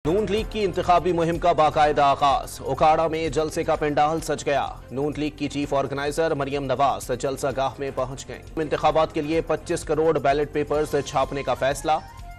نون league کی انتخابی مہم کا باقاعدہ آغاز، اکھاڑا میں جلسے کا پنڈال سج گیا۔ نون لیگ کی چیف آرگنائزر مریم نواز جلسہ گاہ میں پہنچ گئیں۔ انتخابات کے لیے 25 کروڑ بیلٹ پیپرز چھاپنے کا فیصلہ،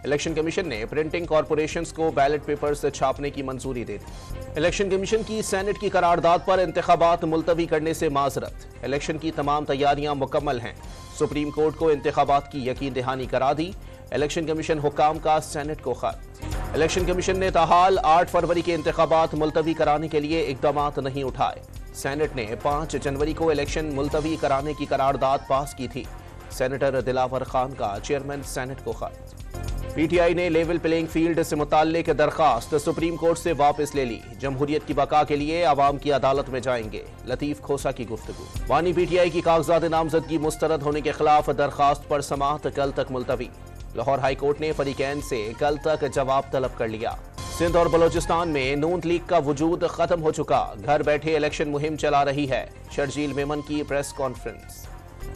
الیکشن کمیشن نے پرنٹنگ کارپوریشنز کو بیلٹ پیپرز چھاپنے کی منظوری دے دی۔ الیکشن کمیشن کی سینٹ کی قرارداد پر انتخابات ملتوی کرنے سے معذرت، الیکشن کی تمام تیاریاں مکمل ہیں، سپریم کورٹ کو انتخابات کی یقین دہانی کرا دی، الیکشن کمیشن حکام کا سینٹ کو خط۔ الیکشن کمیشن نے تاحال 8 فروری کے انتخابات ملتوی کرانے کے لیے اقدامات نہیں اٹھائے۔ سینٹ نے 5 جنوری کو الیکشن ملتوی کرانے کی قرارداد پاس کی تھی۔ سینیٹر دلاور خان کا چیئرمین سینٹ کو خط۔ پی ٹی آئی نے لیول پلینگ فیلڈ سے متعلق درخواست سپریم کورٹ سے واپس لے لی، جمہوریت کی بقا کے لیے عوام کی عدالت میں جائیں گے، لطیف کھوسا کی گفتگو۔ بانی پی ٹی آئی کی کاغذات نامزدگی مسترد ہونے کے خلاف درخواست پر سماعت کل تک ملتوی، لاہور ہائی کورٹ نے فریقین سے کل تک جواب طلب کر لیا۔ سندھ اور بلوچستان میں نون لیگ کا وجود ختم ہو چکا، گھر بیٹھے الیکشن مہم چلا رہی ہے، شرجیل میمن کی پریس کانفرنس۔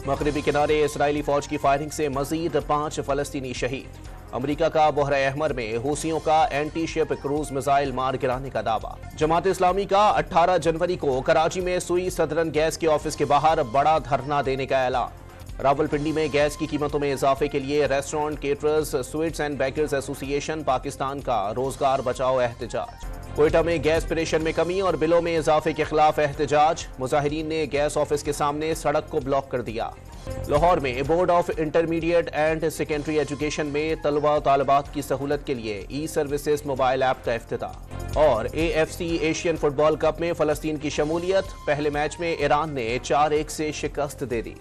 مغربی کنارے اسرائیلی فوج کی فائرنگ سے مزید 5 فلسطینی شہید۔ امریکہ کا بحر احمر میں حوثیوں کا اینٹی شپ کروز میزائل مار گرانے کا دعویٰ۔ جماعت اسلامی کا 18 جنوری کو کراچی میں سوئی صدرن گیس کے آفس کے باہر بڑا دھرنا دینے کا اعلان۔ راولپنڈی میں گیس کی قیمتوں میں اضافے کے لیے ریسٹورنٹ کیٹررز سویٹس اینڈ بیکرز ایسوسی ایشن پاکستان کا روزگار بچاؤ احتجاج۔ کوئٹہ میں گیس پریشر میں کمی اور بلوں میں اضافے کے خلاف احتجاج، مظاہرین نے گیس آفس کے سامنے سڑک کو بلاک کر دیا۔ لاہور میں board of intermediate and secondary education میں طلبہ طالبات کی سہولت کے لیے ای سروسز موبائل ایپ کا افتتاح۔ اور A F C Asian football cup میں فلسطین کی شمولیت، پہلے میچ میں ایران نے 4-1 سے شکست دے دی۔